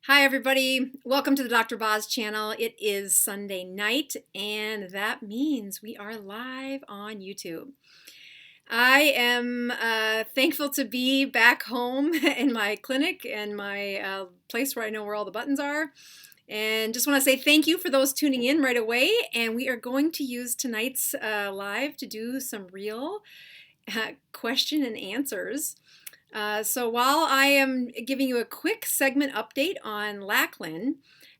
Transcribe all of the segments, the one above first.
Hi everybody, welcome to the Dr. Boz channel. It is Sunday night and that means we are live on YouTube. I am thankful to be back home in my clinic and my place where I know where all the buttons are. And just want to say thank you for those tuning in right away. And we are going to use tonight's live to do some real question and answers. So while I am giving you a quick segment update on Lachlyn,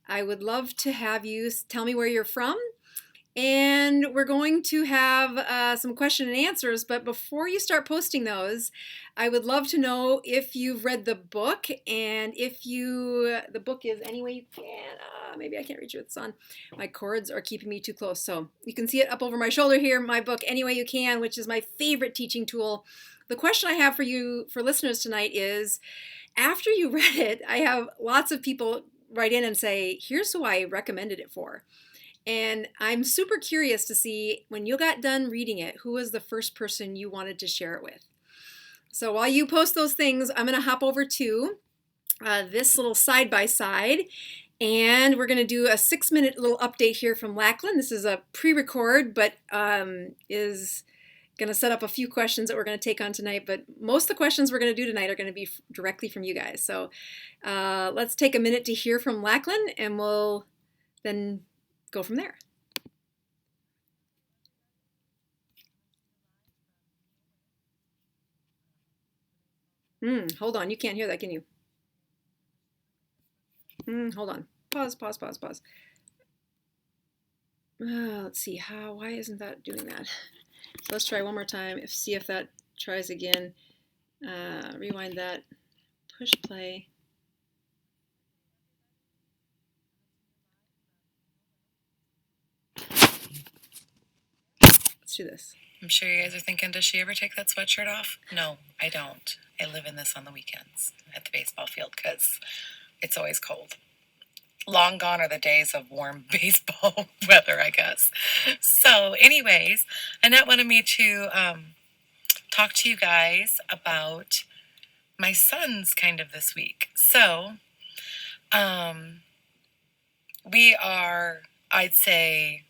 I would love to have you tell me where you're from. And we're going to have some question and answers, but before you start posting those, I would love to know if you've read the book, and if the book is Any Way You Can. Maybe I can't reach it with the sun. My cords are keeping me too close, so you can see it up over my shoulder here, my book, Any Way You Can, which is my favorite teaching tool. The question I have for you, for listeners tonight is, after you read it, I have lots of people write in and say, here's who I recommended it for. And I'm super curious to see, when you got done reading it, who was the first person you wanted to share it with. So while you post those things, I'm going to hop over to this little side-by-side, and we're going to do a 6-minute little update here from Lachlyn. This is a pre-record, but is going to set up a few questions that we're going to take on tonight. But most of the questions we're going to do tonight are going to be directly from you guys. So let's take a minute to hear from Lachlyn, and we'll then go from there. Hold on, you can't hear that, can you? Hold on. Pause. Let's see, why isn't that doing that? So let's try one more time, see if that tries again. Rewind that, push play. Let's do this. I'm sure you guys are thinking, does she ever take that sweatshirt off? No, I don't. I live in this on the weekends at the baseball field because it's always cold. Long gone are the days of warm baseball weather, I guess. So, anyways, Annette wanted me to talk to you guys about my sons kind of this week. So, we are, I'd say,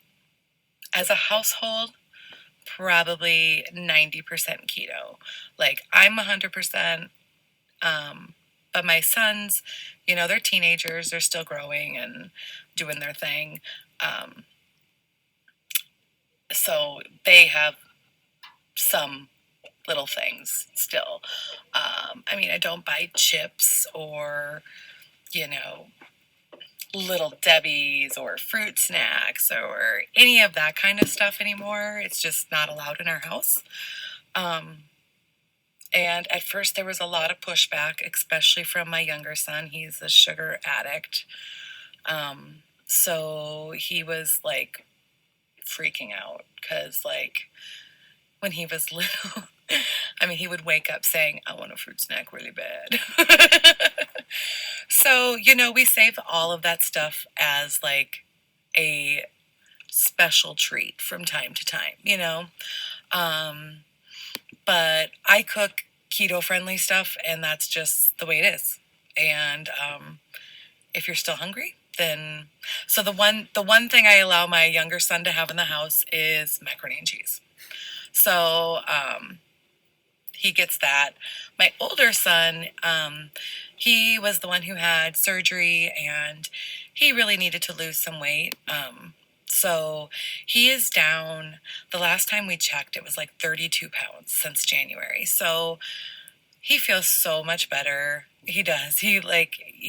as a household, probably 90% keto. Like, I'm 100%, but my sons, they're teenagers, they're still growing and doing their thing. So they have some little things still. I don't buy chips or, little Debbie's or fruit snacks or any of that kind of stuff anymore. It's just not allowed in our house. And at first there was a lot of pushback, especially from my younger son. He's a sugar addict. So he was like freaking out because when he was little, he would wake up saying, I want a fruit snack really bad. So, we save all of that stuff as like a special treat from time to time. But I cook keto friendly stuff, and that's just the way it is. And if you're still hungry, then so the one thing I allow my younger son to have in the house is macaroni and cheese. So he gets that. My older son, he was the one who had surgery, and he really needed to lose some weight. So he is down. The last time we checked, it was like 32 pounds since January. So he feels so much better. He does. You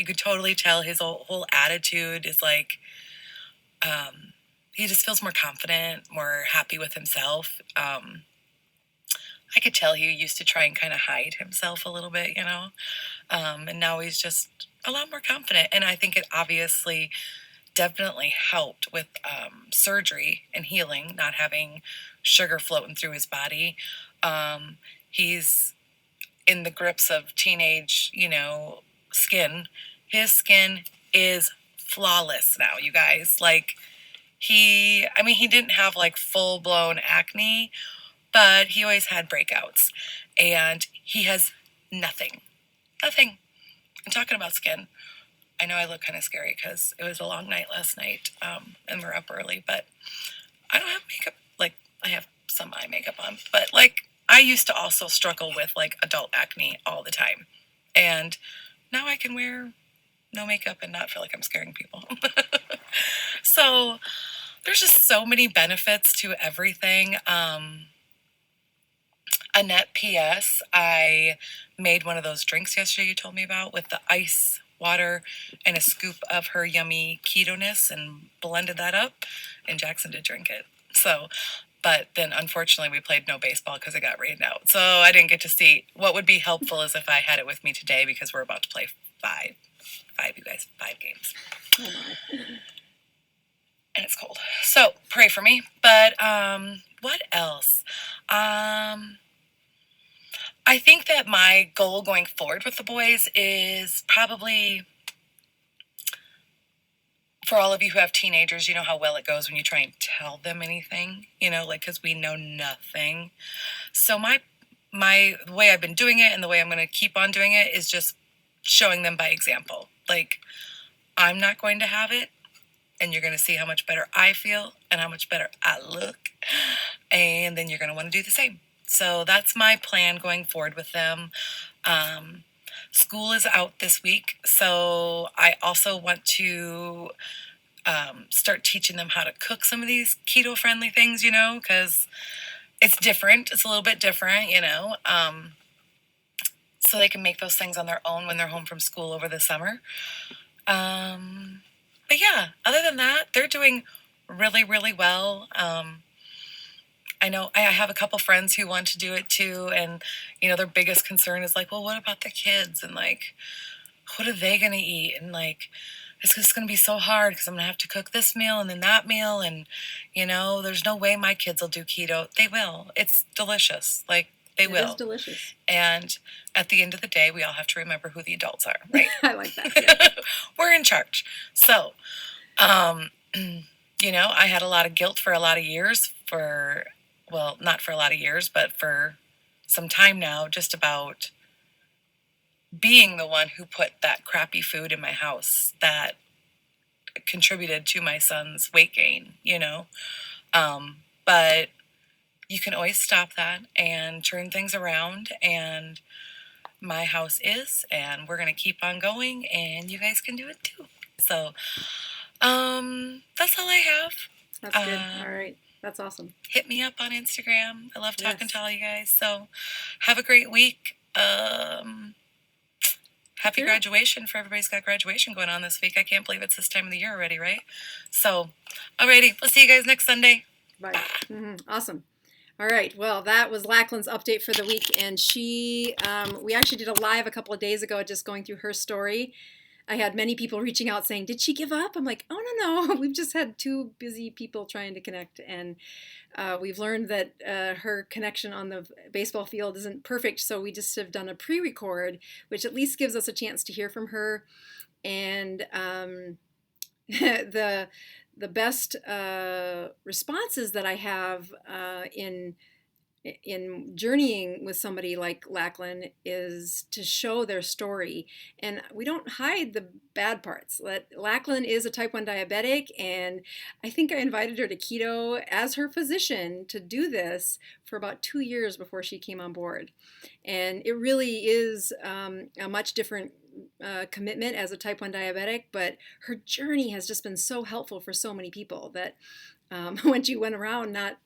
could totally tell his whole attitude is like, he just feels more confident, more happy with himself. I could tell he used to try and kind of hide himself a little bit, and now he's just a lot more confident. And I think it obviously definitely helped with surgery and healing, not having sugar floating through his body. He's in the grips of teenage, skin. His skin is flawless now, you guys. He didn't have like full blown acne, but he always had breakouts, and he has nothing. I'm talking about skin. I know I look kind of scary because it was a long night last night, and we're up early, but I don't have makeup. Like, I have some eye makeup on, but like, I used to also struggle with like adult acne all the time. And now I can wear no makeup and not feel like I'm scaring people. So there's just so many benefits to everything. Annette, P.S. I made one of those drinks yesterday you told me about with the ice water and a scoop of her yummy ketoness and blended that up, and Jackson did drink it. So, but then unfortunately we played no baseball because it got rained out. So I didn't get to see. What would be helpful is if I had it with me today because we're about to play five, you guys, 5 games. Oh my. And it's cold. So pray for me. But what else? I think that my goal going forward with the boys is probably, for all of you who have teenagers, you know how well it goes when you try and tell them anything, like, because we know nothing. So the way I've been doing it and the way I'm going to keep on doing it is just showing them by example. Like, I'm not going to have it, and you're going to see how much better I feel and how much better I look, and then you're going to want to do the same. So that's my plan going forward with them. School is out this week, so I also want to start teaching them how to cook some of these keto-friendly things, because it's different. It's a little bit different, so they can make those things on their own when they're home from school over the summer. But yeah, other than that, they're doing really, really well. I know I have a couple friends who want to do it too, and their biggest concern is like, well, what about the kids, and like, what are they gonna eat, and like, it's just gonna be so hard because I'm gonna have to cook this meal and then that meal, and there's no way my kids will do keto. They will. It's delicious. Like, they will. It is delicious. And at the end of the day, we all have to remember who the adults are, right? I like that. Yeah. We're in charge. So, I had a lot of guilt for a lot of years well, not for a lot of years, but for some time now, just about being the one who put that crappy food in my house that contributed to my son's weight gain, But you can always stop that and turn things around, and my house is, and we're going to keep on going, and you guys can do it too. So, that's all I have. That's good. All right. That's awesome. Hit me up on Instagram. I love talking to all you guys. So have a great week. Happy graduation for everybody's got graduation going on this week. I can't believe it's this time of the year already, right? So, alrighty. We'll see you guys next Sunday. Bye. Awesome. All right. Well, that was Lachlyn's update for the week. And we actually did a live a couple of days ago just going through her story. I had many people reaching out saying, did she give up? I'm like, oh, no. We've just had 2 busy people trying to connect. And we've learned that her connection on the baseball field isn't perfect. So we just have done a pre-record, which at least gives us a chance to hear from her. And the best responses that I have in journeying with somebody like Lachlyn is to show their story, and we don't hide the bad parts. Lachlyn is a type 1 diabetic, and I think I invited her to keto as her physician to do this for about 2 years before she came on board, and it really is a much different commitment as a type 1 diabetic, but her journey has just been so helpful for so many people that when she went around not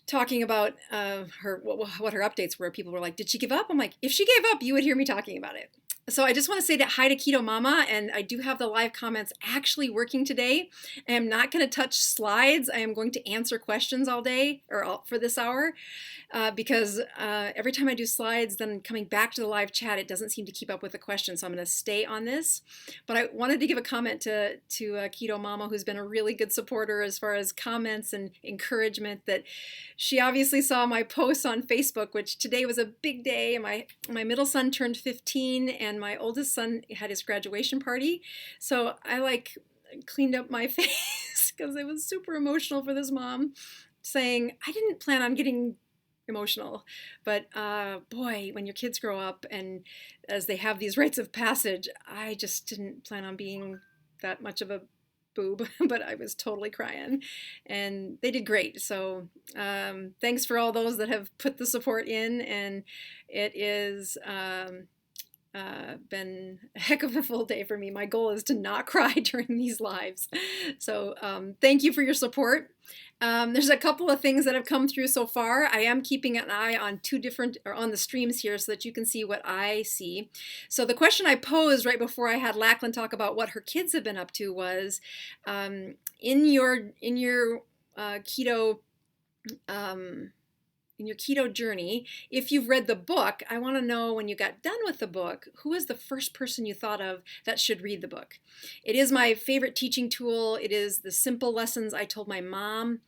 talking about what her updates were, people were like, did she give up? I'm like, if she gave up, you would hear me talking about it. So I just want to say that hi to Keto Mama, and I do have the live comments actually working today. I am not going to touch slides. I am going to answer questions all day, or for this hour, because every time I do slides, then coming back to the live chat, it doesn't seem to keep up with the questions. So I'm going to stay on this. But I wanted to give a comment to Keto Mama, who's been a really good supporter as far as comments and encouragement, that she obviously saw my posts on Facebook, which today was a big day. My middle son turned 15, and my oldest son had his graduation party. So I cleaned up my face because it was super emotional for this mom, saying, I didn't plan on getting emotional. But boy, when your kids grow up and as they have these rites of passage, I just didn't plan on being that much of a boob, but I was totally crying, and they did great. So thanks for all those that have put the support in, and it is been a heck of a full day for me. My goal is to not cry during these lives. So thank you for your support. There's a couple of things that have come through so far. I am keeping an eye on on the streams here so that you can see what I see. So the question I posed right before I had Lachlyn talk about what her kids have been up to was, in your keto in your keto journey, if you've read the book, I want to know when you got done with the book, who is the first person you thought of that should read the book? It is my favorite teaching tool. It is the simple lessons I told my mom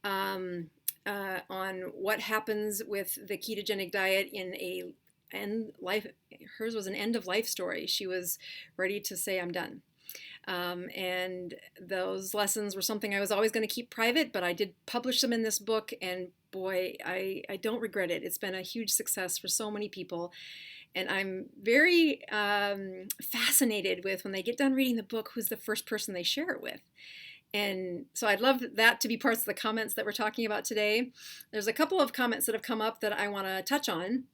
on what happens with the ketogenic diet in a end life. Hers was an end of life story. She was ready to say, I'm done. And those lessons were something I was always going to keep private, but I did publish them in this book, and boy, I don't regret it. It's been a huge success for so many people, and I'm very fascinated with when they get done reading the book, who's the first person they share it with. And so I'd love that to be parts of the comments that we're talking about today. There's a couple of comments that have come up that I want to touch on.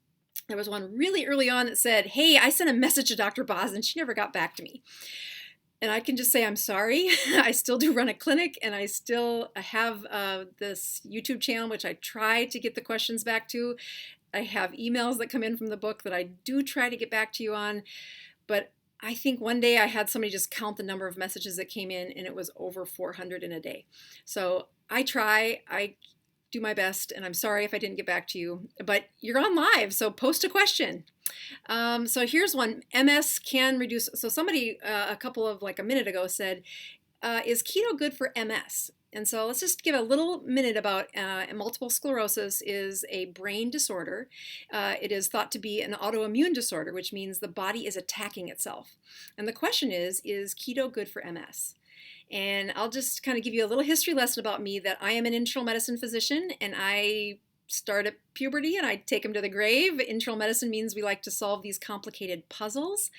There was one really early on that said, hey, I sent a message to Dr. Boz and she never got back to me. And I can just say I'm sorry. I still do run a clinic, and I still have this YouTube channel, which I try to get the questions back to. I have emails that come in from the book that I do try to get back to you on. But I think one day I had somebody just count the number of messages that came in, and it was over 400 in a day. So I try. I do my best, and I'm sorry if I didn't get back to you. But you're on live, so post a question. So here's one. MS can reduce. So somebody a couple of like a minute ago said, is keto good for MS? And so let's just give a little minute about multiple sclerosis is a brain disorder. It is thought to be an autoimmune disorder, which means the body is attacking itself. And the question is keto good for MS? And I'll just kind of give you a little history lesson about me, that I am an internal medicine physician, and I start at puberty and I take them to the grave. Internal medicine means we like to solve these complicated puzzles.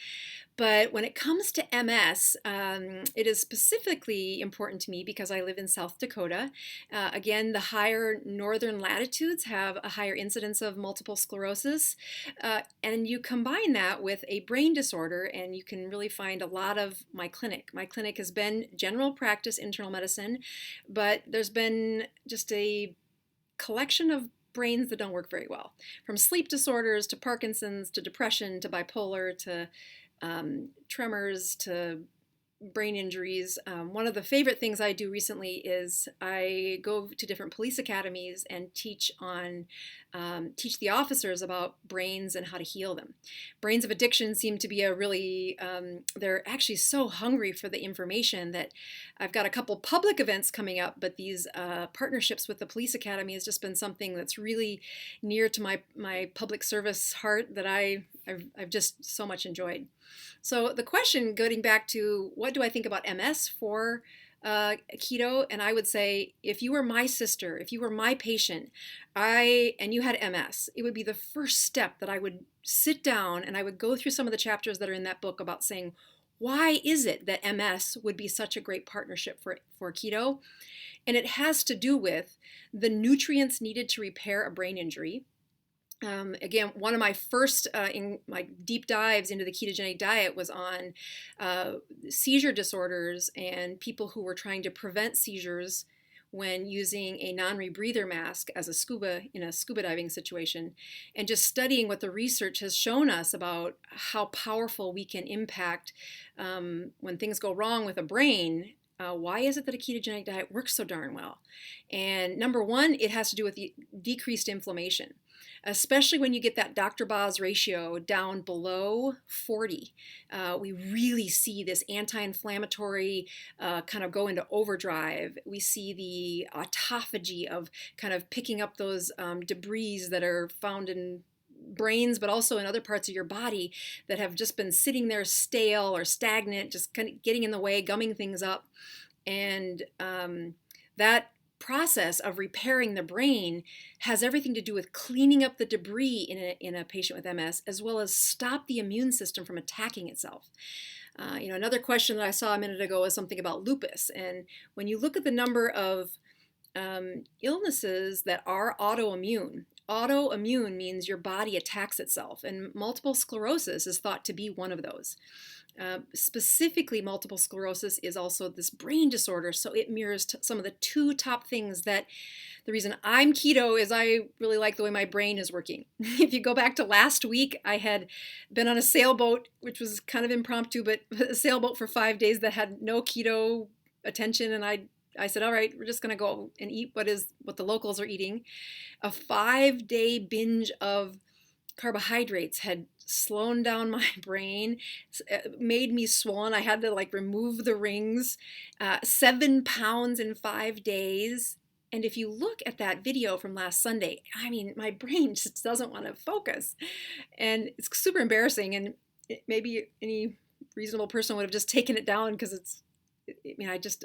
But when it comes to MS, it is specifically important to me because I live in South Dakota. Again, the higher northern latitudes have a higher incidence of multiple sclerosis. And you combine that with a brain disorder, and you can really find a lot of my clinic. My clinic has been general practice internal medicine, but there's been just a collection of brains that don't work very well, from sleep disorders to Parkinson's to depression to bipolar to tremors to brain injuries. One of the favorite things I do recently is I go to different police academies and teach the officers about brains and how to heal them. Brains of addiction seem to be a really, they're actually so hungry for the information that I've got a couple public events coming up, but these partnerships with the police academy has just been something that's really near to my public service heart that I've just so much enjoyed. So the question, getting back to what do I think about MS for keto, and I would say if you were my sister, if you were my patient, and you had MS, it would be the first step that I would sit down and I would go through some of the chapters that are in that book about saying, why is it that MS would be such a great partnership for keto? And it has to do with the nutrients needed to repair a brain injury. Again, one of my first in my deep dives into the ketogenic diet was on seizure disorders and people who were trying to prevent seizures when using a non-rebreather mask in a scuba diving situation, and just studying what the research has shown us about how powerful we can impact when things go wrong with a brain. Why is it that a ketogenic diet works so darn well? And number one, it has to do with the decreased inflammation, especially when you get that Dr. Boz ratio down below 40. We really see this anti-inflammatory kind of go into overdrive. We see the autophagy of kind of picking up those debris that are found in brains, but also in other parts of your body that have just been sitting there stale or stagnant, just kind of getting in the way, gumming things up. And that process of repairing the brain has everything to do with cleaning up the debris in a patient with MS, as well as stop the immune system from attacking itself. Another question that I saw a minute ago was something about lupus. And when you look at the number of illnesses that are autoimmune, autoimmune means your body attacks itself, and multiple sclerosis is thought to be one of those. Specifically, multiple sclerosis is also this brain disorder, so it mirrors some of the two top things that the reason I'm keto is I really like the way my brain is working. If you go back to last week, I had been on a sailboat, which was kind of impromptu, but a sailboat for 5 days that had no keto attention, and I said, all right, we're just going to go and eat what the locals are eating. A 5-day binge of carbohydrates had slowed down my brain, made me swollen. I had to remove the rings, 7 pounds in 5 days. And if you look at that video from last Sunday, I mean, my brain just doesn't want to focus. And it's super embarrassing. And maybe any reasonable person would have just taken it down because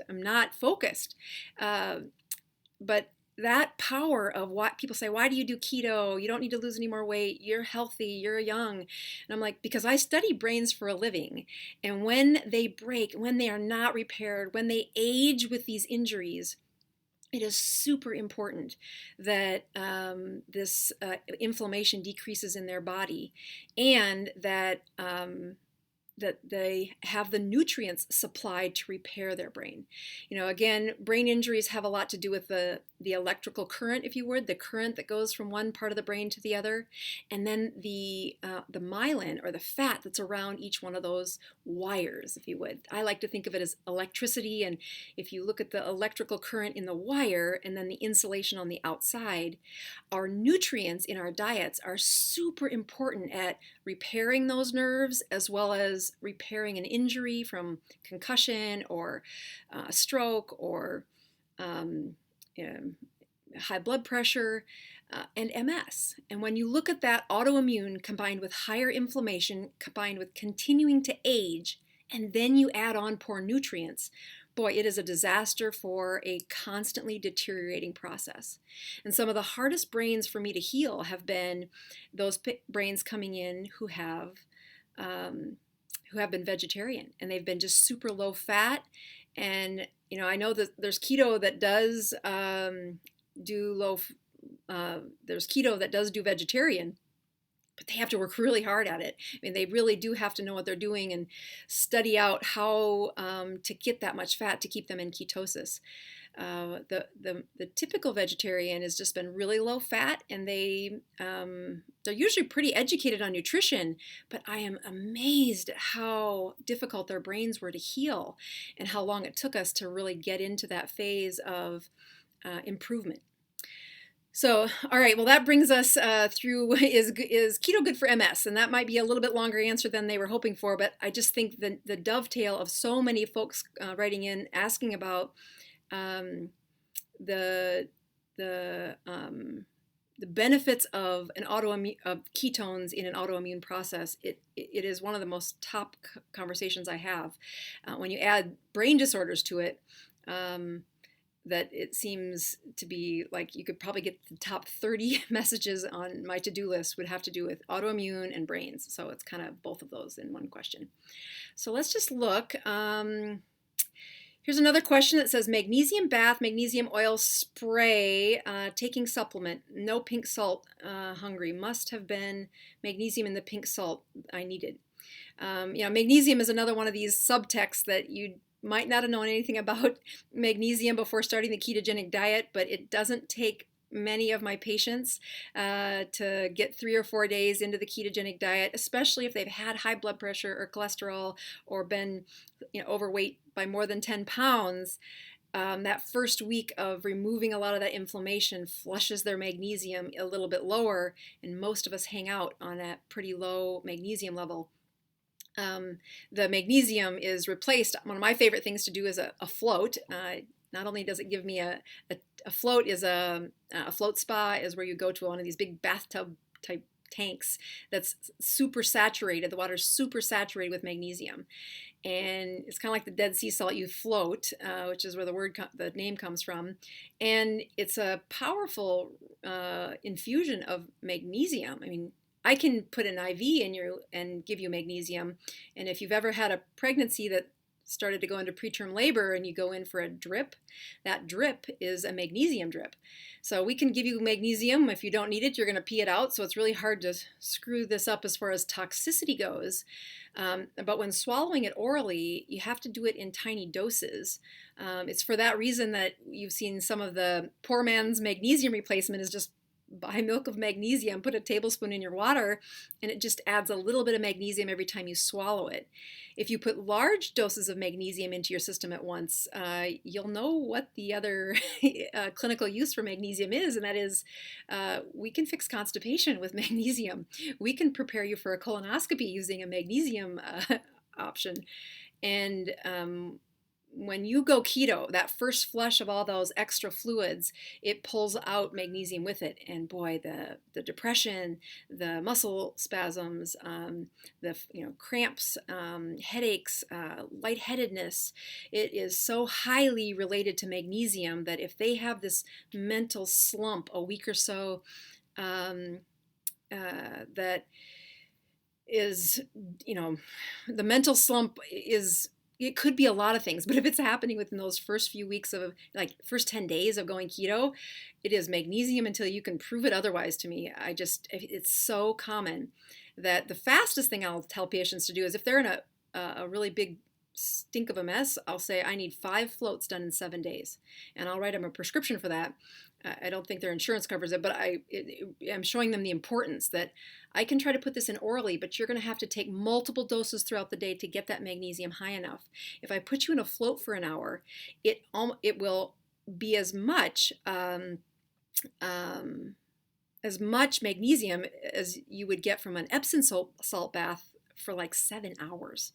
I'm not focused. But that power of what people say, why do you do keto? You don't need to lose any more weight. You're healthy. You're young. And I'm like, because I study brains for a living. And when they break, when they are not repaired, when they age with these injuries, it is super important that this inflammation decreases in their body, and that they have the nutrients supplied to repair their brain. Again, brain injuries have a lot to do with the electrical current, if you would, the current that goes from one part of the brain to the other, and then the myelin, or the fat that's around each one of those wires, if you would. I like to think of it as electricity, and if you look at the electrical current in the wire and then the insulation on the outside, our nutrients in our diets are super important at repairing those nerves, as well as repairing an injury from concussion or stroke or high blood pressure and MS. And when you look at that autoimmune combined with higher inflammation, combined with continuing to age, and then you add on poor nutrients, boy, it is a disaster for a constantly deteriorating process. And some of the hardest brains for me to heal have been those brains coming in who have been vegetarian, and they've been just super low fat. And I know that there's keto that does there's keto that does do vegetarian, but they have to work really hard at it. I mean, they really do have to know what they're doing and study out how to get that much fat to keep them in ketosis. The typical vegetarian has just been really low fat, and they're usually pretty educated on nutrition, but I am amazed at how difficult their brains were to heal and how long it took us to really get into that phase of improvement. So, all right, well, that brings us through, is keto good for MS? And that might be a little bit longer answer than they were hoping for, but I just think the dovetail of so many folks writing in, asking about the benefits of ketones in an autoimmune process. It is one of the most top conversations I have. When you add brain disorders to it, that it seems to be like you could probably get the top 30 messages on my to-do list would have to do with autoimmune and brains. So it's kind of both of those in one question. So let's just look. Here's another question that says, magnesium bath, magnesium oil spray, taking supplement, no pink salt, hungry. Must have been magnesium in the pink salt I needed. Magnesium is another one of these subtexts that you might not have known anything about magnesium before starting the ketogenic diet, but it doesn't take many of my patients to get 3 or 4 days into the ketogenic diet, especially if they've had high blood pressure or cholesterol or been overweight by more than 10 pounds. That first week of removing a lot of that inflammation flushes their magnesium a little bit lower, and most of us hang out on that pretty low magnesium level. The magnesium is replaced. One of my favorite things to do is a float. Not only does it give me a float, is a float spa is where you go to one of these big bathtub type tanks that's super saturated. The water's super saturated with magnesium. And it's kind of like the Dead Sea salt you float, which is where the name comes from. And it's a powerful infusion of magnesium. I mean, I can put an IV in you and give you magnesium. And if you've ever had a pregnancy that started to go into preterm labor and you go in for a drip, that drip is a magnesium drip. So we can give you magnesium. If you don't need it, you're going to pee it out. So it's really hard to screw this up as far as toxicity goes. But when swallowing it orally, you have to do it in tiny doses. It's for that reason that you've seen some of the poor man's magnesium replacement is just buy milk of magnesium, put a tablespoon in your water, and it just adds a little bit of magnesium every time you swallow it. If you put large doses of magnesium into your system at once, you'll know what the other clinical use for magnesium is, and that is we can fix constipation with magnesium. We can prepare you for a colonoscopy using a magnesium option. And when you go keto, that first flush of all those extra fluids, it pulls out magnesium with it. And boy, the depression, the muscle spasms, the cramps, headaches, lightheadedness, it is so highly related to magnesium that if they have this mental slump a week or so, that is, the mental slump is, it could be a lot of things, but if it's happening within those first few weeks of, like, first 10 days of going keto, it is magnesium until you can prove it otherwise to me. It's so common that the fastest thing I'll tell patients to do is if they're in a really big stink of a mess, I'll say I need 5 floats done in 7 days, and I'll write them a prescription for that. I don't think their insurance covers it, but I'm showing them the importance that I can try to put this in orally, but you're going to have to take multiple doses throughout the day to get that magnesium high enough. If I put you in a float for an hour, it will be as much magnesium as you would get from an Epsom salt bath for like 7 hours.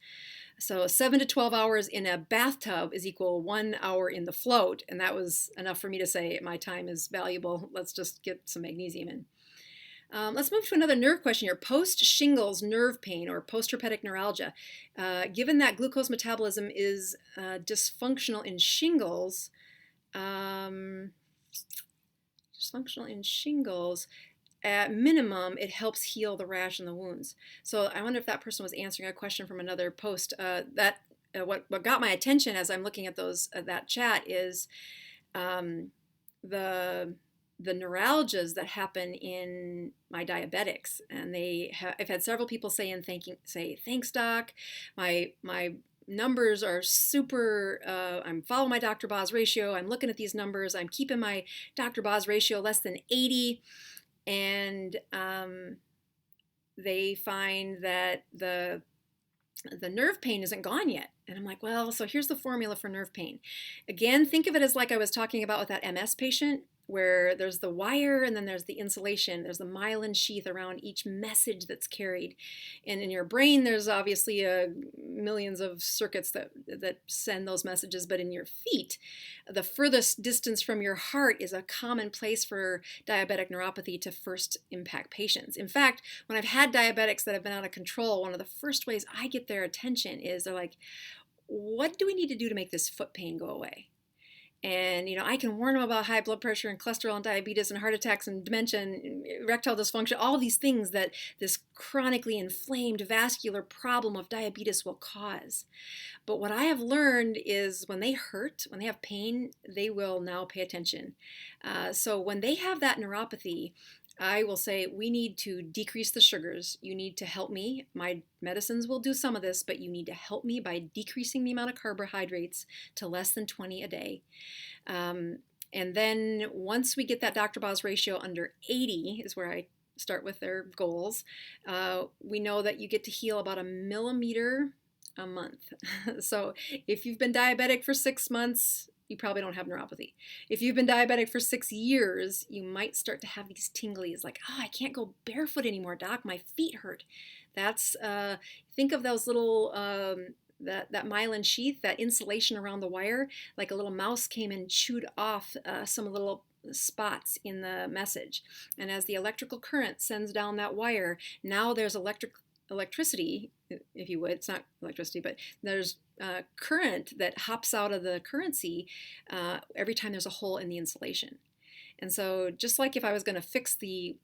So 7 to 12 hours in a bathtub is equal 1 hour in the float. And that was enough for me to say my time is valuable. Let's just get some magnesium in. Let's move to another nerve question here. Post-shingles nerve pain or post-herpetic neuralgia. Given that glucose metabolism is dysfunctional in shingles, at minimum, it helps heal the rash and the wounds. So I wonder if that person was answering a question from another post. What got my attention as I'm looking at that chat is the neuralgias that happen in my diabetics, and I've had several people say thanks doc, my numbers are super, I'm following my Dr. Boz ratio, I'm looking at these numbers, I'm keeping my Dr. Boz ratio less than 80, and they find that the nerve pain isn't gone yet. And I'm like, well, so here's the formula for nerve pain. Again, think of it as like I was talking about with that MS patient, where there's the wire and then there's the insulation. There's the myelin sheath around each message that's carried. And in your brain, there's obviously millions of circuits that send those messages. But in your feet, the furthest distance from your heart is a common place for diabetic neuropathy to first impact patients. In fact, when I've had diabetics that have been out of control, one of the first ways I get their attention is they're like, what do we need to do to make this foot pain go away? And, I can warn them about high blood pressure and cholesterol and diabetes and heart attacks and dementia and erectile dysfunction, all these things that this chronically inflamed vascular problem of diabetes will cause. But what I have learned is when they hurt, when they have pain, they will now pay attention. So when they have that neuropathy, I will say, we need to decrease the sugars. You need to help me. My medicines will do some of this, but you need to help me by decreasing the amount of carbohydrates to less than 20 a day. And then once we get that Dr. Boz ratio under 80 is where I start with their goals. We know that you get to heal about 1 millimeter a month. So if you've been diabetic for 6 months, you probably don't have neuropathy. If you've been diabetic for 6 years, you might start to have these tinglies like, oh, I can't go barefoot anymore, doc. My feet hurt. That's, think of those little, that myelin sheath, that insulation around the wire, like a little mouse came and chewed off some little spots in the message. And as the electrical current sends down that wire, now there's electricity, if you would. It's not electricity, but there's current that hops out of the currency every time there's a hole in the insulation. And so just like if I was going to fix the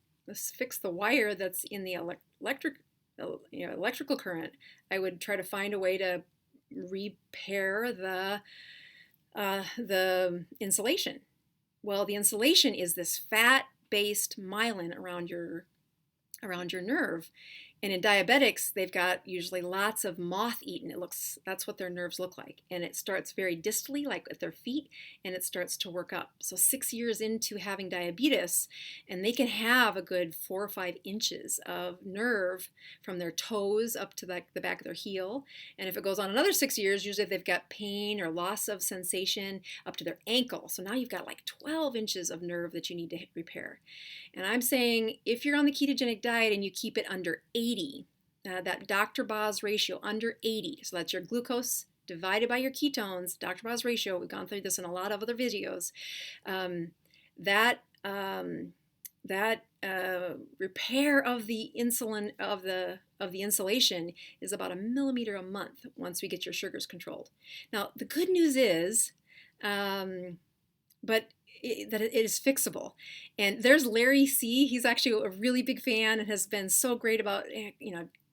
wire that's in the electrical current, I would try to find a way to repair the insulation. Well, the insulation is this fat-based myelin around your nerve. And in diabetics, they've got usually lots of moth-eaten. That's what their nerves look like. And it starts very distally, like at their feet, and it starts to work up. So 6 years into having diabetes, and they can have a good 4 or 5 inches of nerve from their toes up to the back of their heel. And if it goes on another 6 years, usually they've got pain or loss of sensation up to their ankle. So now you've got like 12 inches of nerve that you need to repair. And I'm saying if you're on the ketogenic diet and you keep it under 80, that Dr. Boz ratio under 80, so that's your glucose divided by your ketones, Dr. Boz ratio, we've gone through this in a lot of other videos, that repair of the insulin, of the insulation is about 1 millimeter a month once we get your sugars controlled. Now, the good news is, that it is fixable. And there's Larry C. He's actually a really big fan and has been so great about,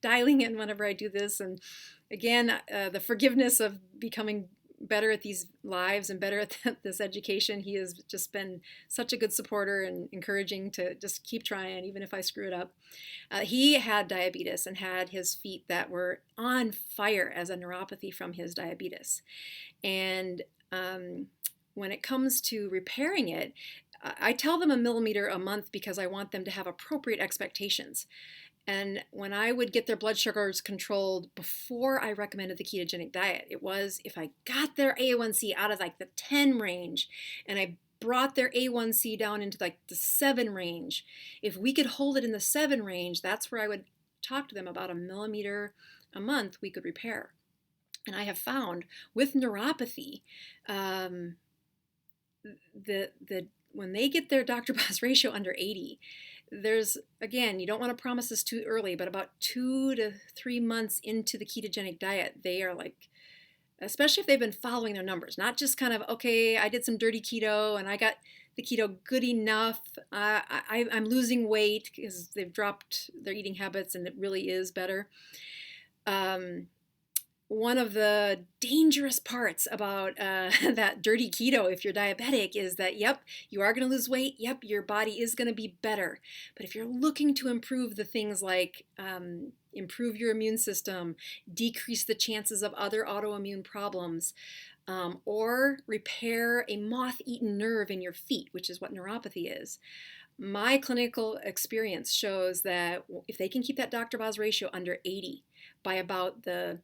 dialing in whenever I do this. And again, the forgiveness of becoming better at these lives and better at this education. He has just been such a good supporter and encouraging to just keep trying, even if I screw it up. He had diabetes and had his feet that were on fire as a neuropathy from his diabetes. And when it comes to repairing it, I tell them 1 millimeter a month because I want them to have appropriate expectations. And when I would get their blood sugars controlled before I recommended the ketogenic diet, it was if I got their A1C out of like the 10 range and I brought their A1C down into like the 7 range, if we could hold it in the 7 range, that's where I would talk to them about 1 millimeter a month we could repair. And I have found with neuropathy, when they get their Dr. Boz ratio under 80, there's, again, you don't want to promise this too early, but about 2 to 3 months into the ketogenic diet, they are like, especially if they've been following their numbers, not just kind of, okay, I did some dirty keto and I got the keto good enough. I'm losing weight because they've dropped their eating habits and it really is better. One of the dangerous parts about that dirty keto, if you're diabetic, is that, yep, you are going to lose weight. Yep, your body is going to be better. But if you're looking to improve the things like improve your immune system, decrease the chances of other autoimmune problems, or repair a moth-eaten nerve in your feet, which is what neuropathy is, my clinical experience shows that if they can keep that Dr. Boz ratio under 80 by about the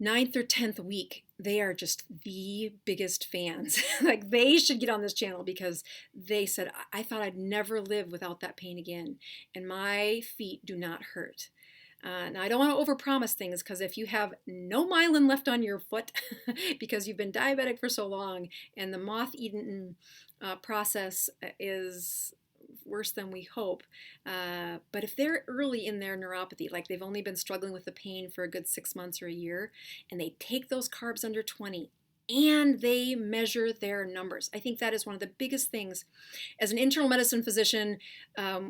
9th or 10th week, they are just the biggest fans. Like, they should get on this channel because they said, I thought I'd never live without that pain again. And my feet do not hurt. Now, I don't want to overpromise things because if you have no myelin left on your foot because you've been diabetic for so long and the moth-eaten process is worse than we hope. But if they're early in their neuropathy, like they've only been struggling with the pain for a good 6 months or a year, and they take those carbs under 20 and they measure their numbers, I think that is one of the biggest things. As an internal medicine physician,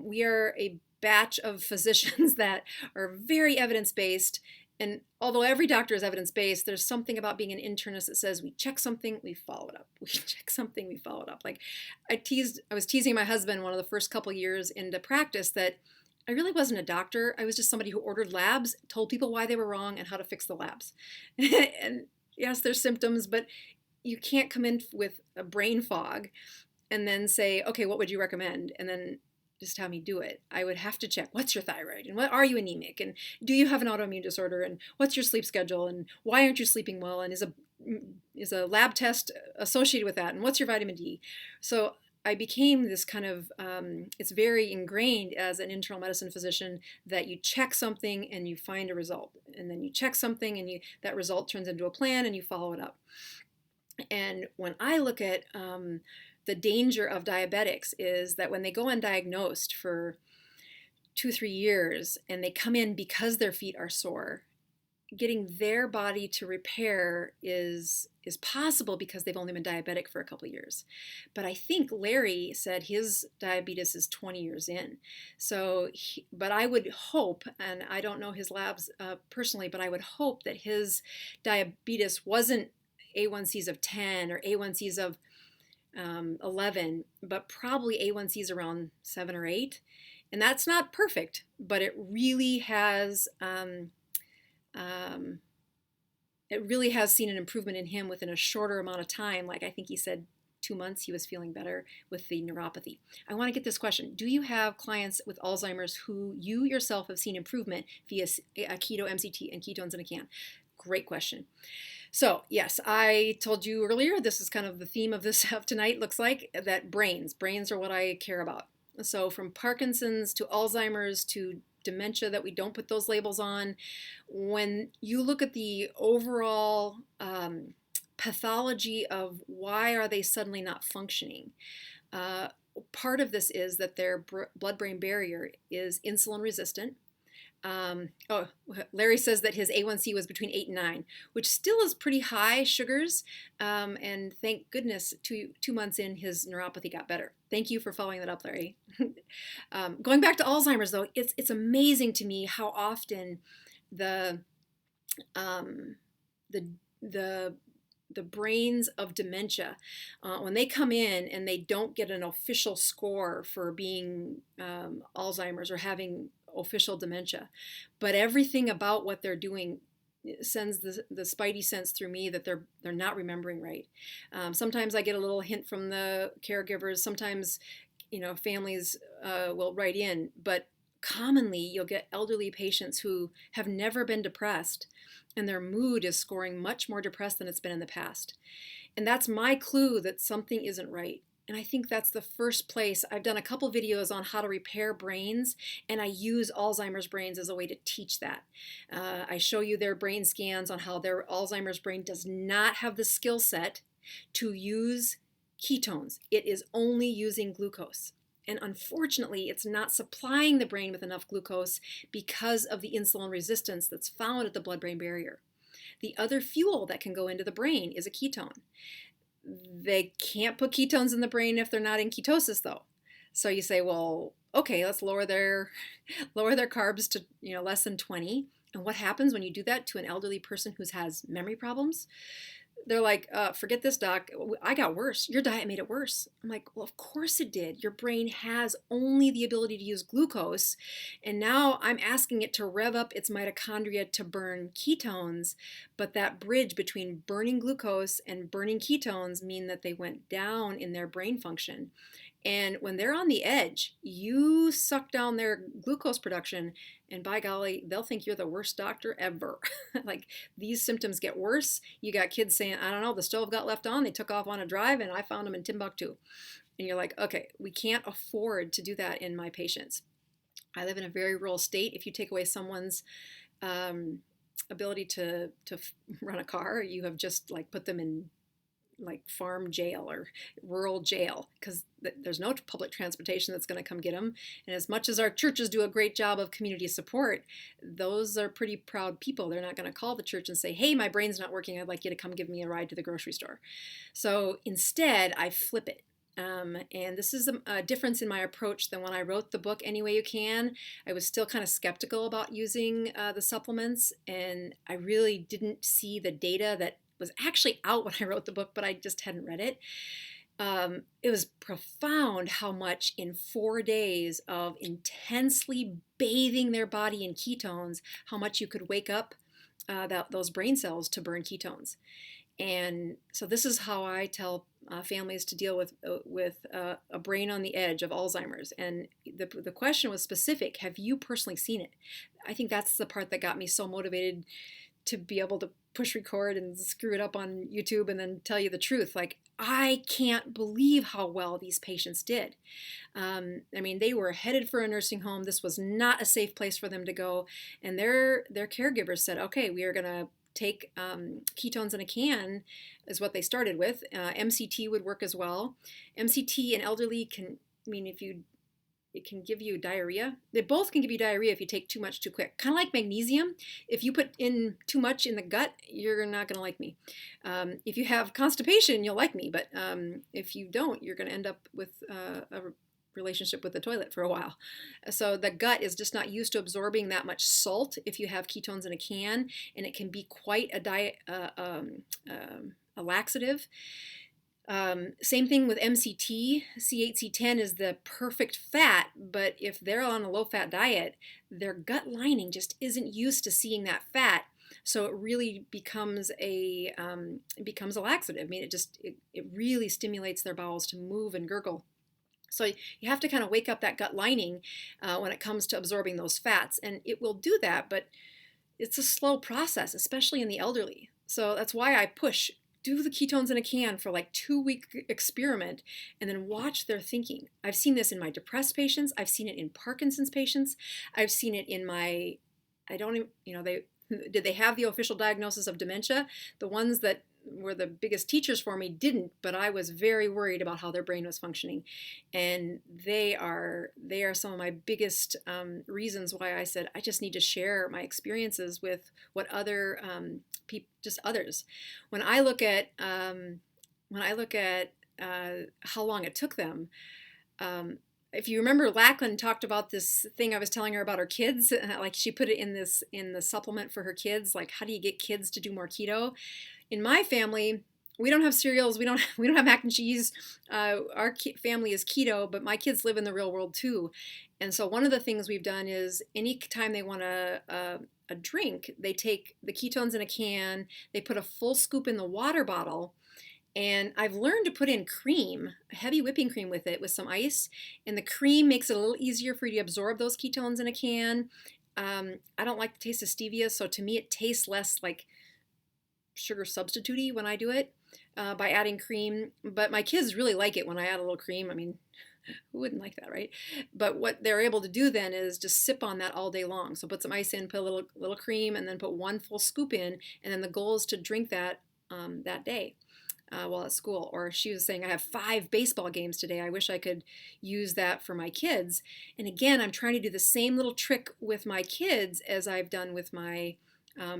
we are a batch of physicians that are very evidence-based. And although every doctor is evidence-based, there's something about being an internist that says we check something, we follow it up. We check something, we follow it up. Like I was teasing my husband one of the first couple years into practice that I really wasn't a doctor. I was just somebody who ordered labs, told people why they were wrong and how to fix the labs. And yes, there's symptoms, but you can't come in with a brain fog and then say, okay, what would you recommend? And then just have me do it. I would have to check, what's your thyroid? And what, are you anemic? And do you have an autoimmune disorder? And what's your sleep schedule? And why aren't you sleeping well? And is a lab test associated with that? And what's your vitamin D? So I became this kind of, it's very ingrained as an internal medicine physician that you check something and you find a result. And then you check something and that result turns into a plan and you follow it up. And when I look at the danger of diabetics is that when they go undiagnosed for 2-3 years and they come in because their feet are sore, getting their body to repair is possible because they've only been diabetic for a couple of years. But I think Larry said his diabetes is 20 years in. So, but I would hope, and I don't know his labs personally, but I would hope that his diabetes wasn't A1Cs of 10 or A1Cs of 11, but probably A1Cs around 7 or 8. And that's not perfect, but it really has seen an improvement in him within a shorter amount of time. Like I think he said 2 months he was feeling better with the neuropathy. I want to get this question. Do you have clients with Alzheimer's who you yourself have seen improvement via a keto MCT and Ketones-In-A-Can? Great question. So yes, I told you earlier, this is kind of the theme of this of tonight, looks like, that brains are what I care about. So from Parkinson's to Alzheimer's to dementia that we don't put those labels on, when you look at the overall pathology of why are they suddenly not functioning, part of this is that their blood-brain barrier is insulin resistant. Larry says that his A1C was between 8 and 9, which still is pretty high sugars. And thank goodness 2 months in, his neuropathy got better. Thank you for following that up, Larry. Going back to Alzheimer's, though, it's amazing to me how often the brains of dementia, when they come in and they don't get an official score for being Alzheimer's or having official dementia, but everything about what they're doing sends the spidey sense through me that they're not remembering right. Sometimes I get a little hint from the caregivers. Sometimes, families will write in, but commonly you'll get elderly patients who have never been depressed, and their mood is scoring much more depressed than it's been in the past. And that's my clue that something isn't right. And I think that's the first place. I've done a couple videos on how to repair brains, and I use Alzheimer's brains as a way to teach that. I show you their brain scans on how their Alzheimer's brain does not have the skill set to use ketones. It is only using glucose. And unfortunately, it's not supplying the brain with enough glucose because of the insulin resistance that's found at the blood-brain barrier. The other fuel that can go into the brain is a ketone. They can't put ketones in the brain if they're not in ketosis, though. So you say, well, okay, let's lower their carbs to less than 20. And what happens when you do that to an elderly person who has memory problems? They're like, forget this, doc. I got worse. Your diet made it worse. I'm like, well, of course it did. Your brain has only the ability to use glucose. And now I'm asking it to rev up its mitochondria to burn ketones. But that bridge between burning glucose and burning ketones mean that they went down in their brain function. And when they're on the edge, you suck down their glucose production, and by golly, they'll think you're the worst doctor ever. Like, these symptoms get worse. You got kids saying, I don't know, the stove got left on, they took off on a drive, and I found them in Timbuktu. And you're like, okay, we can't afford to do that in my patients. I live in a very rural state. If you take away someone's ability to run a car, you have just put them in farm jail or rural jail, because there's no public transportation that's going to come get them. And as much as our churches do a great job of community support, those are pretty proud people. They're not going to call the church and say, hey, my brain's not working, I'd like you to come give me a ride to the grocery store. So instead, I flip it. And this is a difference in my approach than when I wrote the book Any Way You Can. I was still kind of skeptical about using the supplements, and I really didn't see the data that was actually out when I wrote the book, but I just hadn't read it. It was profound how much in 4 days of intensely bathing their body in ketones, how much you could wake up those brain cells to burn ketones. And so this is how I tell families to deal with a brain on the edge of Alzheimer's. And the question was specific. Have you personally seen it? I think that's the part that got me so motivated to be able to push record and screw it up on YouTube and then tell you the truth. I can't believe how well these patients did. They were headed for a nursing home. This was not a safe place for them to go. And their caregivers said, okay, we are going to take ketones in a can is what they started with. MCT would work as well. MCT in elderly can, I mean, it can give you diarrhea. They both can give you diarrhea if you take too much too quick. Kind of like magnesium. If you put in too much in the gut, you're not going to like me. If you have constipation, you'll like me. But if you don't, you're going to end up with a relationship with the toilet for a while. So the gut is just not used to absorbing that much salt if you have ketones in a can, and it can be quite a laxative. Same thing with MCT. C8C10 is the perfect fat, but if they're on a low-fat diet, their gut lining just isn't used to seeing that fat, so it really becomes a laxative. I mean, it really stimulates their bowels to move and gurgle. So you have to kind of wake up that gut lining when it comes to absorbing those fats, and it will do that, but it's a slow process, especially in the elderly. So that's why I push. Do the ketones in a can for like 2-week experiment and then watch their thinking. I've seen this in my depressed patients. I've seen it in Parkinson's patients. I've seen it in my, I don't even, did they have the official diagnosis of dementia? The ones that were the biggest teachers for me didn't, but I was very worried about how their brain was functioning. And they are some of my biggest reasons why I said I just need to share my experiences with what other just others. When I look at how long it took them, if you remember, Lachlyn talked about this thing I was telling her about her kids. Like she put it in the supplement for her kids. Like, how do you get kids to do more keto? In my family, we don't have cereals. We don't have mac and cheese. Our family is keto, but my kids live in the real world too. And so one of the things we've done is anytime they want a drink, they take the ketones in a can. They put a full scoop in the water bottle. And I've learned to put in cream, heavy whipping cream with it, with some ice. And the cream makes it a little easier for you to absorb those ketones in a can. I don't like the taste of stevia, so to me it tastes less like sugar substitute-y when I do it by adding cream. But my kids really like it when I add a little cream. I mean, who wouldn't like that, right? But what they're able to do then is just sip on that all day long. So put some ice in, put a little cream, and then put one full scoop in. And then the goal is to drink that that day. While at school. Or she was saying, I have 5 baseball games today. I wish I could use that for my kids. And again, I'm trying to do the same little trick with my kids as I've done with my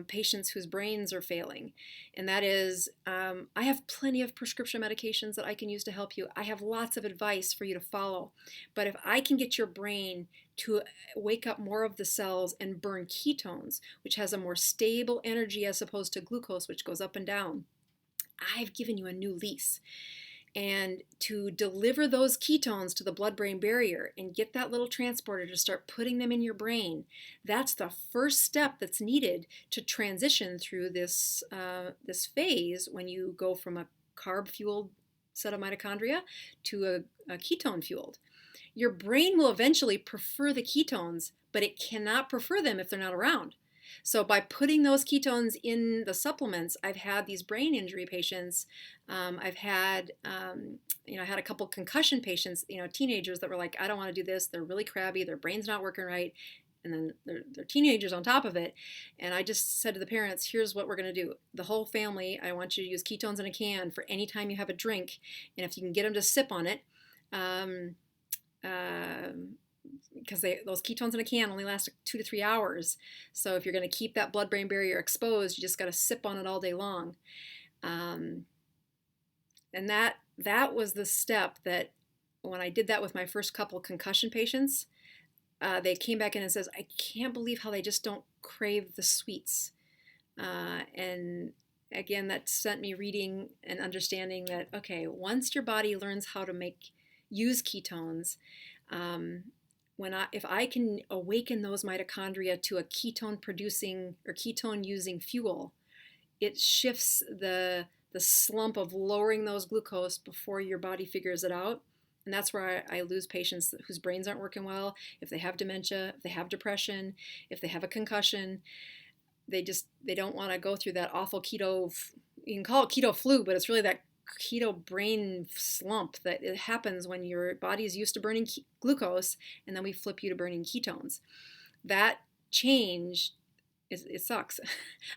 patients whose brains are failing. And that is, I have plenty of prescription medications that I can use to help you. I have lots of advice for you to follow. But if I can get your brain to wake up more of the cells and burn ketones, which has a more stable energy as opposed to glucose, which goes up and down, I've given you a new lease. And to deliver those ketones to the blood-brain barrier and get that little transporter to start putting them in your brain, that's the first step that's needed to transition through this phase when you go from a carb-fueled set of mitochondria to a ketone-fueled. Your brain will eventually prefer the ketones, but it cannot prefer them if they're not around. So by putting those ketones in the supplements, I've had these brain injury patients. I've had, I had a couple concussion patients, teenagers that were like, I don't want to do this. They're really crabby. Their brain's not working right. And then they're teenagers on top of it. And I just said to the parents, here's what we're going to do. The whole family, I want you to use ketones in a can for any time you have a drink. And if you can get them to sip on it, because those ketones in a can only last 2 to 3 hours. So if you're going to keep that blood-brain barrier exposed, you just got to sip on it all day long. And that was the step that when I did that with my first couple concussion patients, they came back in and says, I can't believe how they just don't crave the sweets. And again, that sent me reading and understanding that, okay, once your body learns how to use ketones, if I can awaken those mitochondria to a ketone producing or ketone using fuel, it shifts the slump of lowering those glucose before your body figures it out. And that's where I lose patients whose brains aren't working well. If they have dementia, if they have depression, if they have a concussion, they don't want to go through that awful keto, you can call it keto flu, but it's really that keto brain slump that it happens when your body is used to burning glucose and then we flip you to burning ketones. That change it sucks.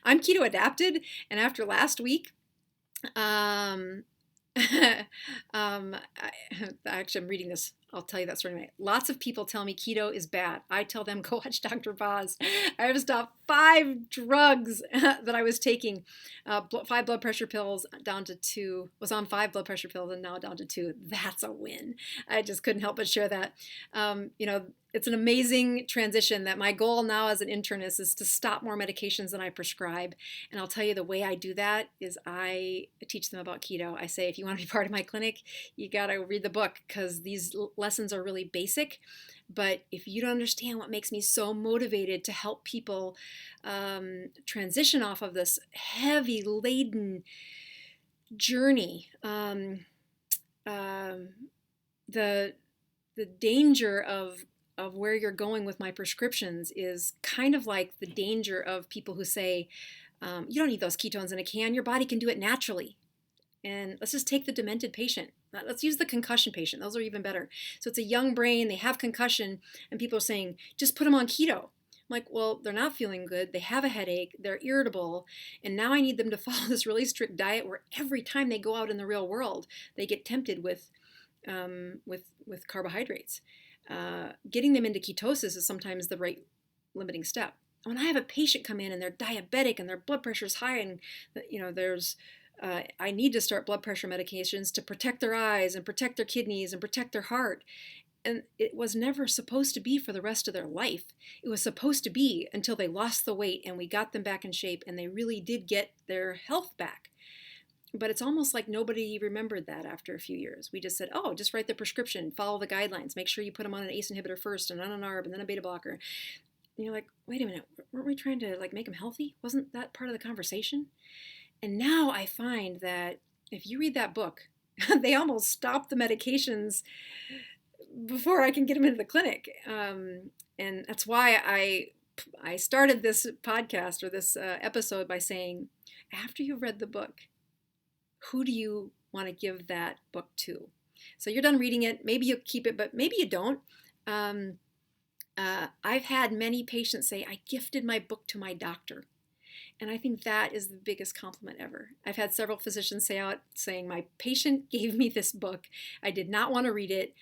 I'm keto adapted, and after last week, um, actually, I'm reading this. I'll tell you that story in a minute. Lots of people tell me keto is bad. I tell them, go watch Dr. Boz. I have stopped 5 drugs that I was taking. 5 blood pressure pills down to 2. Was on 5 blood pressure pills and now down to 2. That's a win. I just couldn't help but share that. It's an amazing transition that my goal now as an internist is to stop more medications than I prescribe. And I'll tell you the way I do that is I teach them about keto. I say, if you want to be part of my clinic, you got to read the book because these lessons are really basic. But if you don't understand what makes me so motivated to help people transition off of this heavy laden journey, the danger of where you're going with my prescriptions is kind of like the danger of people who say, you don't need those ketones in a can, your body can do it naturally. And let's just take the demented patient. Let's use the concussion patient. Those are even better. So it's a young brain, they have concussion, and people are saying, just put them on keto. I'm like, well, they're not feeling good. They have a headache. They're irritable. And now I need them to follow this really strict diet where every time they go out in the real world, they get tempted with carbohydrates. Getting them into ketosis is sometimes the right limiting step. When I have a patient come in and they're diabetic and their blood pressure is high and I need to start blood pressure medications to protect their eyes and protect their kidneys and protect their heart. And it was never supposed to be for the rest of their life. It was supposed to be until they lost the weight and we got them back in shape and they really did get their health back. But it's almost like nobody remembered that after a few years. We just said, oh, just write the prescription, follow the guidelines, make sure you put them on an ACE inhibitor first and on an ARB and then a beta blocker. And you're like, wait a minute, weren't we trying to make them healthy? Wasn't that part of the conversation? And now I find that if you read that book, they almost stop the medications before I can get them into the clinic. And that's why I started this podcast or this episode by saying, after you've read the book, who do you want to give that book to? So you're done reading it. Maybe you'll keep it, but maybe you don't. I've had many patients say, I gifted my book to my doctor. And I think that is the biggest compliment ever. I've had several physicians saying, my patient gave me this book. I did not want to read it.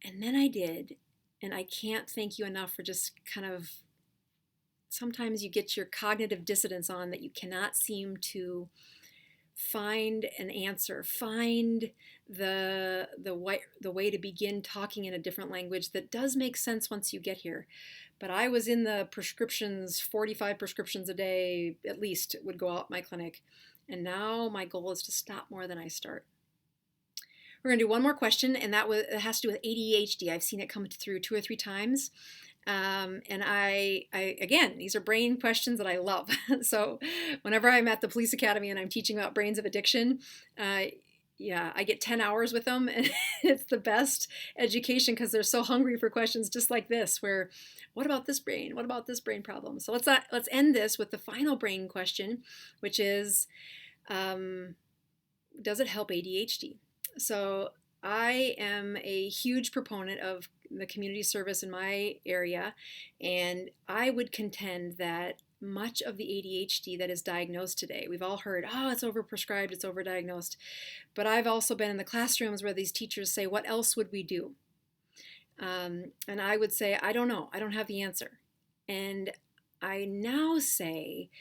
And then I did. And I can't thank you enough for just kind of, sometimes you get your cognitive dissonance on that you cannot seem to find an answer, find the way to begin talking in a different language that does make sense once you get here. But I was in the prescriptions, 45 prescriptions a day at least would go out my clinic. And now my goal is to stop more than I start. We're going to do one more question, and it has to do with ADHD. I've seen it come through 2 or 3 times. And I again, these are brain questions that I love. So whenever I'm at the police academy and I'm teaching about brains of addiction, I get 10 hours with them, and it's the best education because they're so hungry for questions just like this, where, what about this brain? What about this brain problem? So let's end this with the final brain question, which is, does it help ADHD? So I am a huge proponent of the community service in my area, and I would contend that much of the ADHD that is diagnosed today, we've all heard, oh, it's overprescribed, it's overdiagnosed, but I've also been in the classrooms where these teachers say, what else would we do? And I would say, I don't know, I don't have the answer. And I now say,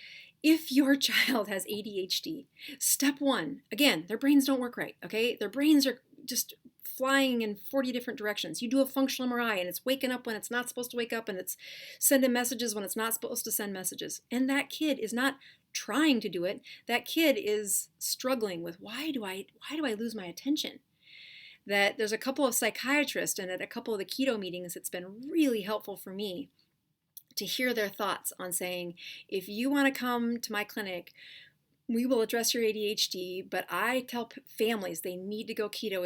if your child has ADHD, step 1, again, their brains don't work right, okay? Their brains are just flying in 40 different directions. You do a functional MRI and it's waking up when it's not supposed to wake up, and it's sending messages when it's not supposed to send messages. And that kid is not trying to do it. That kid is struggling with, why do I lose my attention? That there's a couple of psychiatrists, and at a couple of the keto meetings, it's been really helpful for me to hear their thoughts on saying, if you want to come to my clinic, we will address your ADHD, but I tell families they need to go keto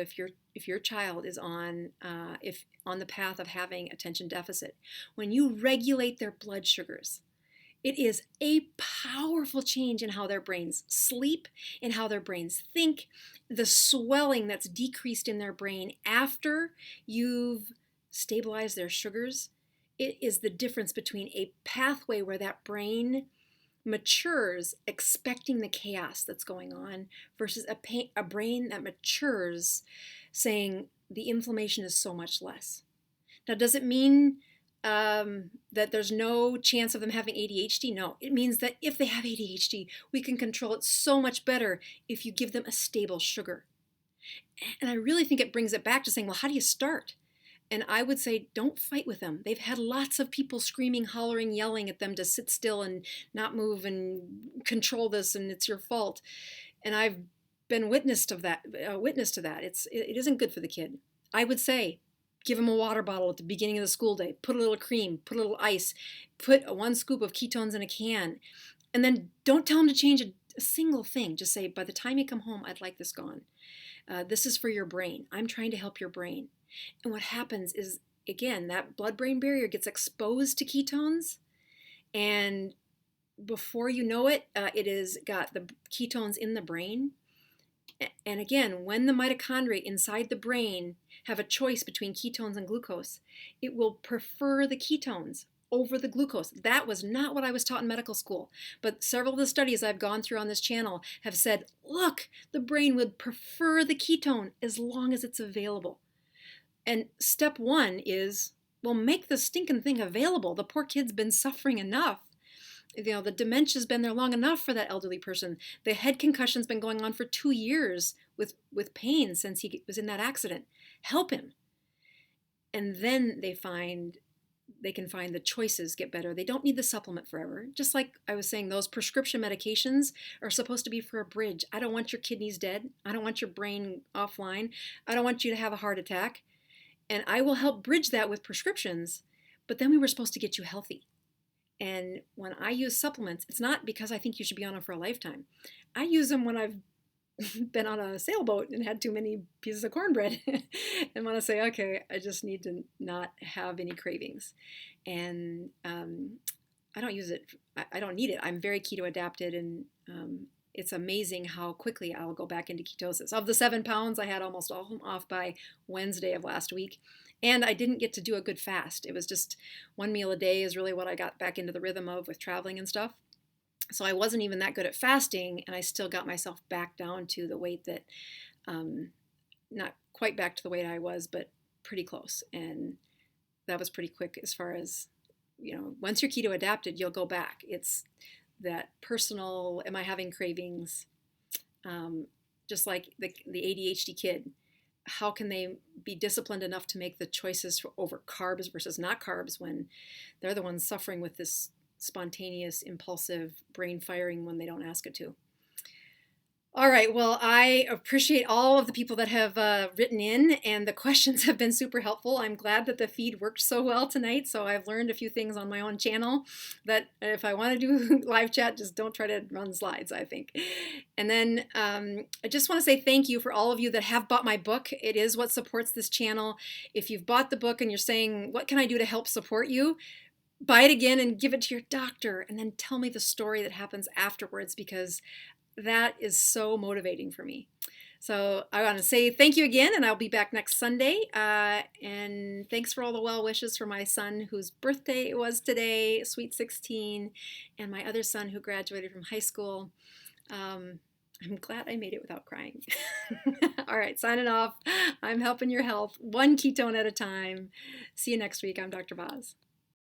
if your child is on the path of having attention deficit. When you regulate their blood sugars, it is a powerful change in how their brains sleep, in how their brains think, the swelling that's decreased in their brain after you've stabilized their sugars It is the difference between a pathway where that brain matures expecting the chaos that's going on versus a brain that matures saying the inflammation is so much less. Now, does it mean that there's no chance of them having ADHD? No, it means that if they have ADHD, we can control it so much better if you give them a stable sugar. And I really think it brings it back to saying, well, how do you start? And I would say, don't fight with them. They've had lots of people screaming, hollering, yelling at them to sit still and not move and control this, and it's your fault. And I've been witness to that. It isn't good for the kid. I would say, give them a water bottle at the beginning of the school day. Put a little cream, put a little ice, put 1 scoop of ketones in a can, and then don't tell them to change a single thing. Just say, by the time you come home, I'd like this gone. This is for your brain. I'm trying to help your brain. And what happens is, again, that blood-brain barrier gets exposed to ketones, and before you know it, it has got the ketones in the brain. And again, when the mitochondria inside the brain have a choice between ketones and glucose, it will prefer the ketones over the glucose. That was not what I was taught in medical school. But several of the studies I've gone through on this channel have said, look, the brain would prefer the ketone as long as it's available. And step 1 is, well, make the stinking thing available. The poor kid's been suffering enough. The dementia's been there long enough for that elderly person. The head concussion's been going on for 2 years with pain since he was in that accident. Help him. And then they can find the choices get better. They don't need the supplement forever. Just like I was saying, those prescription medications are supposed to be for a bridge. I don't want your kidneys dead. I don't want your brain offline. I don't want you to have a heart attack. And I will help bridge that with prescriptions, but then we were supposed to get you healthy. And when I use supplements, it's not because I think you should be on them for a lifetime. I use them when I've been on a sailboat and had too many pieces of cornbread and want to say, okay, I just need to not have any cravings. And I don't use it. I don't need it. I'm very keto adapted, and it's amazing how quickly I'll go back into ketosis. Of the 7 pounds, I had almost all of them off by Wednesday of last week. And I didn't get to do a good fast. It was just 1 meal a day is really what I got back into the rhythm of with traveling and stuff. So I wasn't even that good at fasting, and I still got myself back down to the weight that, not quite back to the weight I was, but pretty close. And that was pretty quick as far as, once you're keto adapted, you'll go back. It's that personal, am I having cravings? Just like the ADHD kid, how can they be disciplined enough to make the choices over carbs versus not carbs when they're the ones suffering with this spontaneous, impulsive brain firing when they don't ask it to? All right, well, I appreciate all of the people that have written in, and the questions have been super helpful. I'm glad that the feed worked so well tonight, so I've learned a few things on my own channel that if I want to do live chat, just don't try to run slides, I think. And then I just want to say thank you for all of you that have bought my book. It is what supports this channel. If you've bought the book and you're saying, what can I do to help support you? Buy it again and give it to your doctor, and then tell me the story that happens afterwards, because that is so motivating for me. So I want to say thank you again, and I'll be back next Sunday. And thanks for all the well wishes for my son whose birthday it was today, sweet 16, and my other son who graduated from high school. I'm glad I made it without crying. All right, signing off. I'm helping your health 1 ketone at a time. See you next week. I'm Dr. Boz.